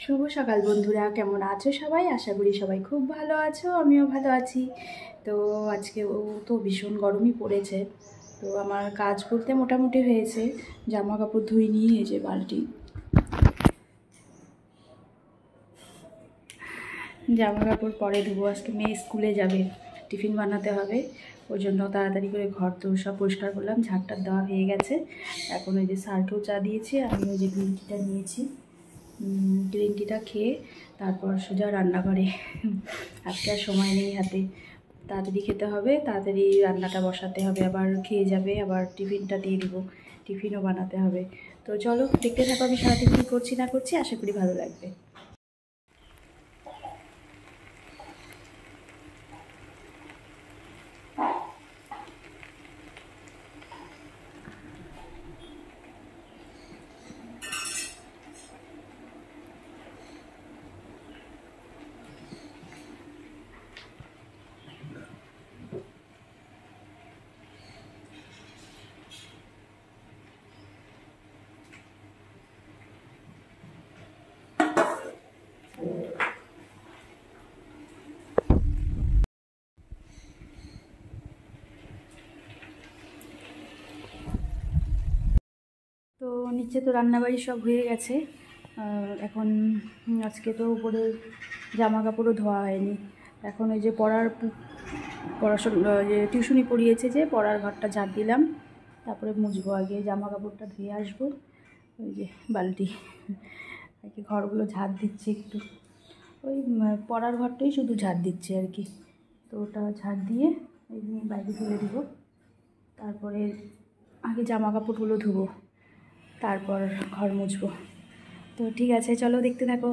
শুভ সকাল বন্ধুরা, কেমন আছো সবাই? আশা করি সবাই খুব ভালো আছো, আমিও ভালো আছি। তো আজকে তো ভীষণ গরমই পড়েছে। তো আমার কাজ করতে মোটামুটি হয়েছে। জামা কাপড় ধুয়ে নিয়ে এই যে বালতি, জামা কাপড় পরে ধুবো। আজকে মেয়ে স্কুলে যাবে, টিফিন বানাতে হবে। ওই জন্য তাড়াতাড়ি করে ঘর তো সব পরিষ্কার করলাম, ঝাড়টার দেওয়া হয়ে গেছে। এখন ওই যে স্যারকেও চা দিয়েছি, আমি ওই যে গ্রিন টিটা নিয়েছি। গ্রিন টিটা খেয়ে তারপর সোজা রান্নাঘরে। আজকে আর সময় নেই হাতে, তাড়াতাড়ি খেতে হবে, তাড়াতাড়ি রান্নাটা বসাতে হবে। আবার খেয়ে যাবে, আবার টিফিনটা দিয়ে দিব, টিফিনও বানাতে হবে। তো চলো দেখতে থাকো আমি সারাদিন কী করছি না করছি, আশা করি ভালো লাগবে। তো নিচে তো রান্নাবাড়ি সব হয়ে গেছে। এখন আজকে তো উপরে জামা কাপড়ও ধোয়া হয়নি। এখন ওই যে পড়াশোনা যে টিউশনি পড়িয়েছে, যে পড়ার ঘরটা ঝাড় দিলাম, তারপরে মুছবো। আগে জামা কাপড়টা ধুয়ে আসবো। ওই যে বালতি আর কি, ঘরগুলো ঝাড় দিচ্ছি একটু। ওই পড়ার ঘরটাই শুধু ঝাড় দিচ্ছি আর কি। তো ওটা ঝাড় দিয়ে এই বাইরে তুলে দিব। তারপরে আগে জামা কাপড়গুলো ধুবো, তারপর ঘর মুছবো। তো ঠিক আছে, চলো দেখতে থাকো।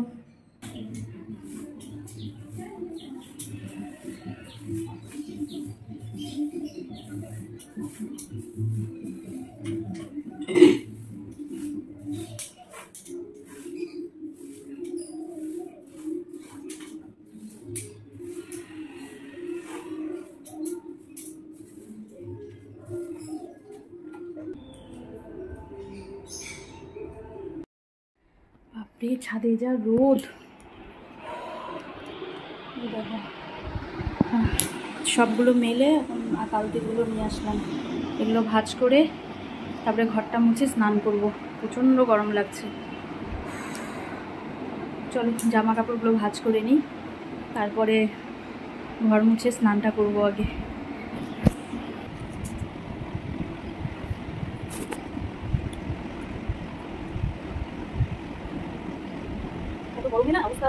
বাপরে, ছাদে যা রোদ! দেখো, সবগুলো মেলে এখন কালকেগুলো নিয়ে আসলাম। এগুলো ভাঁজ করে তারপরে ঘরটা মুছে স্নান করব। প্রচণ্ড গরম লাগছে। চলো জামা কাপড়গুলো ভাঁজ করে নিই, তারপরে ঘর মুছে স্নানটা করব আগে। এত গরমে না অবস্থা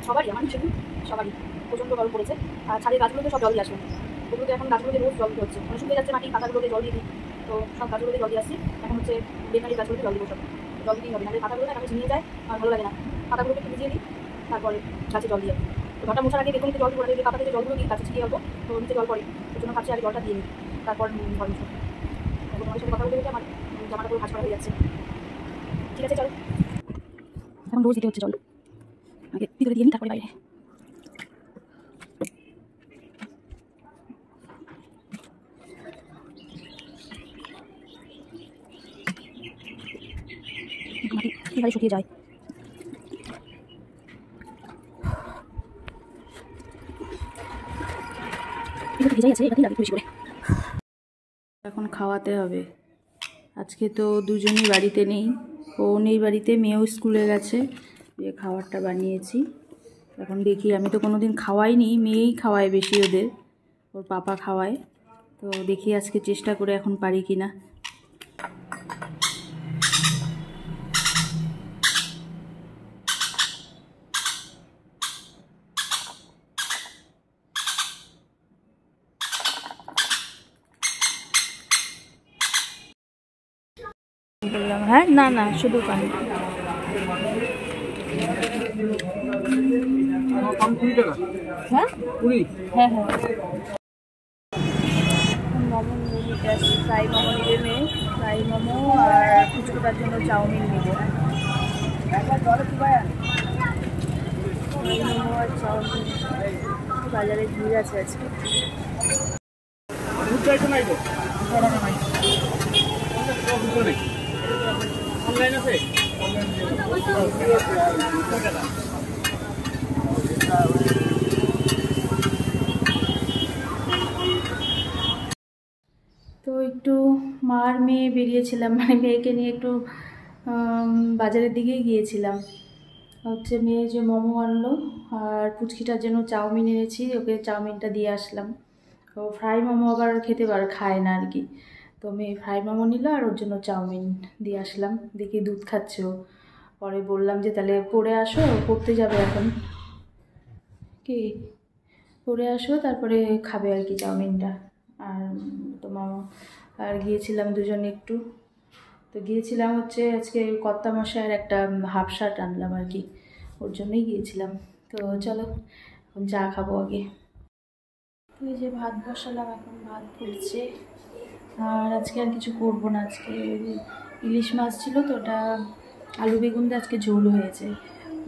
সবারই, আমার শুধু সবারই প্রচণ্ড গরম পড়েছে। আর ছাদের গাছগুলোতে সব জল দিয়ে আসলাম। ওগুলোতে এখন গাছগুলোতে রোজ জল দিতে হচ্ছে, মানে শুকিয়ে যাচ্ছে মাটি, পাতাগুলোতে জল দিয়ে দিই। তো সব গাছগুলোতে জল দিয়ে আসছি। এখন হচ্ছে বেকারির গাছগুলোতে জল দিব, সব জল দিতেই হবে, নাহলে পাতাগুলো আমি ঝিমিয়ে যায়, আমার ভালো লাগে না। পাতাগুলোকে একটু ভিজিয়ে দিই, তারপরে গাছে জল দিয়ে। তো ঘরটা মোছার আগে বেগুনিতে জল পড়ে, পাতাতে যে জলগুলো দিই গাছে ছিটিয়ে অল্প, তো নিচে জল পড়ে। ওই জন্য ভাবছি আগে জলটা দিয়ে নিই, তারপর ঘর মুছবো। এখন আমার সাথে কথা বলতে আমার জামাটা পুরো ভাঁজ করা হয়ে যাচ্ছে। ঠিক আছে চলো, এখন রোজ দিতে হচ্ছে জল। আগে ভিতরে দিয়ে নিই, তারপরে বাইরে। মাটি কীভাবে শুকিয়ে যায়। ভিজাই আছে, এটাতেই লাগে বেশি করে। এখন খাওয়াতে হবে। আজকে তো দুজনই বাড়িতে নেই, ও নেই বাড়িতে, মেয়েও স্কুলে গেছে। দিয়ে খাবারটা বানিয়েছি। এখন দেখি, আমি তো কোনো দিন খাওয়াইনি, মেয়েই খাওয়ায় বেশি, ওদের ওর পাপা খাওয়ায়। তো দেখি আজকে চেষ্টা করে এখন পারি কি না। বললাম হ্যাঁ, না না শুধু পানি। হ্যাঁ হ্যাঁ হ্যাঁ, মোমো নিতে আসছি। ফ্রাই মোমো নিবে মেয়ে, ফ্রাই মোমো, আর ফুচকুটার জন্য চাউমিন নিব। মোমো আর চাউমিন। বাজারে ভিড় আছে আজকে। অনলাইন আছে। তো একটু মার মেয়ে বেরিয়েছিলাম, মানে মেয়েকে নিয়ে একটু বাজারের দিকেই গিয়েছিলাম। হচ্ছে মেয়ে যে মোমো আনলো আর পুচকিটার জন্য চাউমিন এনেছি, ওকে চাউমিনটা দিয়ে আসলাম। ও ফ্রাই মোমো আবার খেতে খায় না আর কি। তো মেয়ে ফ্রাই মোমো নিল আর ওর জন্য চাউমিন দিয়ে আসলাম। দেখি দুধ খাচ্ছে ও। পরে বললাম যে তাহলে পড়ে আসো, পড়তে যাবে এখন, কি পড়ে আসো তারপরে খাবে আর কি চাউমিনটা। আর তো মামা আর গিয়েছিলাম দুজনে একটু। তো গিয়েছিলাম হচ্ছে আজকে কর্তা মশাইয়ের একটা হাফ শার্ট আনলাম আর কি, ওর জন্যই গিয়েছিলাম। তো চলো এখন চা খাবো আগে। তো এই যে ভাত বসালাম, এখন ভাত ফুটছে। আর আজকে আর কিছু করবো না, আজকে ইলিশ মাছ ছিল তো ওটা আলু বেগুন দিয়ে আজকে ঝোল হয়েছে,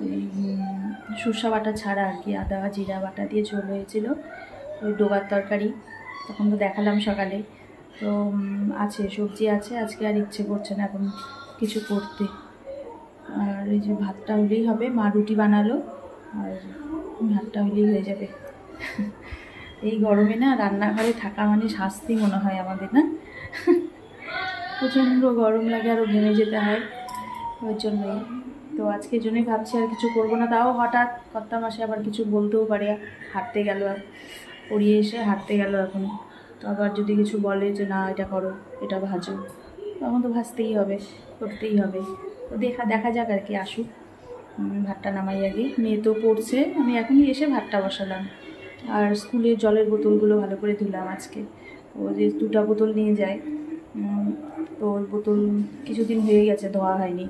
ওই সরষা বাটা ছাড়া আর কি, আদা জিরা বাটা দিয়ে ঝোল হয়েছিল, ওই ডোগার তরকারি। তখন তো দেখালাম সকালে। তো আছে সবজি আছে, আজকে আর ইচ্ছে করছে না এখন কিছু করতে। আর এই যে ভাতটা হলেই হবে, মা রুটি বানালো আর ভাতটা হলেই হয়ে যাবে। এই গরমে না রান্নাঘরে থাকা মানে শাস্তি মনে হয় আমাদের, না? প্রচণ্ড গরম লাগে, আরও ঘেমে যেতে হয় ওই জন্যই। তো আজকের জন্যই ভাবছি আর কিছু করবো না। তাও হঠাৎ কর্তা মাসে আবার কিছু বলতেও পারে, হাঁটতে গেল, পড়িয়ে এসে হাঁটতে গেল এখন। তো আবার যদি কিছু বলে যে না এটা করো, এটা ভাজো, তখন তো ভাজতেই হবে, করতেই হবে। তো দেখা যাক আর কি, আসুক। ভাতটা নামাই আগে, মেয়ে তো পড়ছে, আমি এখনই এসে ভাতটা বসালাম। আর স্কুলে জলের বোতলগুলো ভালো করে ধুলাম আজকে। ও যে 2টা বোতল নিয়ে যায়, তো ওই বোতল কিছুদিন হয়ে গেছে ধোয়া হয়নি,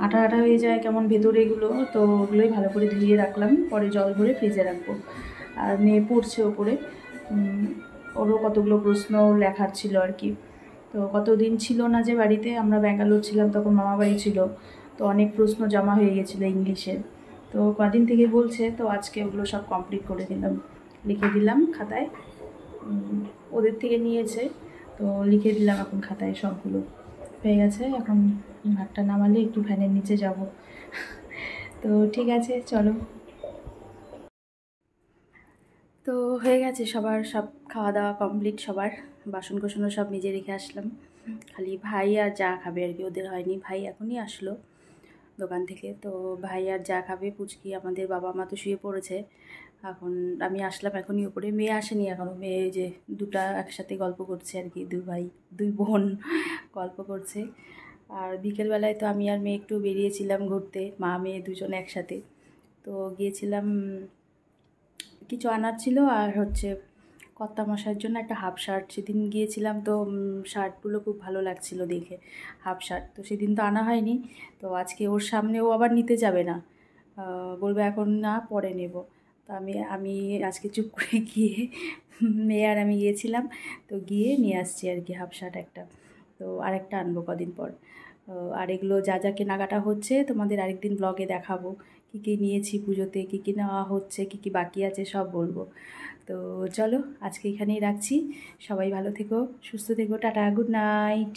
আঠা আঠা হয়ে যায় কেমন ভেতরে এগুলো, তো ওগুলোই ভালো করে ধুয়ে রাখলাম, পরে জল ভরে ফ্রিজে রাখবো। আর মেয়ে পড়ছে ওপরে, ওরও কতগুলো প্রশ্ন লেখার ছিল আর কি। তো কতদিন ছিল না যে বাড়িতে, আমরা ব্যাঙ্গালোর ছিলাম তখন মামা বাড়ি ছিল, তো অনেক প্রশ্ন জমা হয়ে গেছিলো ইংলিশের। তো কদিন থেকে বলছে, তো আজকে ওগুলো সব কমপ্লিট করে দিলাম, লিখে দিলাম খাতায়। ওদের থেকে নিয়েছে, তো লিখে দিলাম এখন খাতায়, সবগুলো হয়ে গেছে। এখন ভাতটা নামালে একটু ফ্যানের নিচে যাব। তো ঠিক আছে চলো। তো হয়ে গেছে সবার, সব খাওয়া দাওয়া কমপ্লিট সবার, বাসন কোসনও সব মেজে রেখে আসলাম। খালি ভাই আর চা খাবে আর কি, ওদের হয়নি। ভাই এখনই আসলো দোকান থেকে, তো ভাই আর চা খাবে। পুচকি আমাদের বাবা মা তো শুয়ে পড়েছে, এখন আমি আসলাম এখনই উপরে। মেয়ে আসেনি এখনও, মেয়ে যে দুটা একসাথে গল্প করছে আর কি, দুই বোন গল্প করছে। আর বিকেলবেলায় তো আমি আর মেয়ে একটু বেরিয়েছিলাম ঘুরতে, মা মেয়ে দুজনে একসাথে। তো গিয়েছিলাম, কিছু আনার ছিল, আর হচ্ছে কর্তা মশাইয়ের জন্য একটা হাফ শার্ট, সেদিন গিয়েছিলাম তো শার্টগুলো খুব ভালো লাগছিল দেখে, হাফ শার্ট। তো সেদিন তো আনা হয়নি, তো আজকে ওর সামনে ও আবার নিতে যাবে না, বলবে এখন না পরে নেব। তো আমি আজকে চুপ করে গিয়ে মেয়ে আর আমি গিয়েছিলাম, তো গিয়ে নিয়ে আসছি আর কি হাফ শার্ট একটা। তো আরেকটা আনবো কদিন পর। আর এগুলো যা যা কেনাকাটা হচ্ছে তোমাদের আরেকদিন ব্লগে দেখাবো, কী কী নিয়েছি পুজোতে, কী কী নেওয়া হচ্ছে, কী কী বাকি আছে সব বলবো। তো চলো আজকে এখানেই রাখছি, সবাই ভালো থেকো, সুস্থ থেকো, টাটা, গুড নাইট।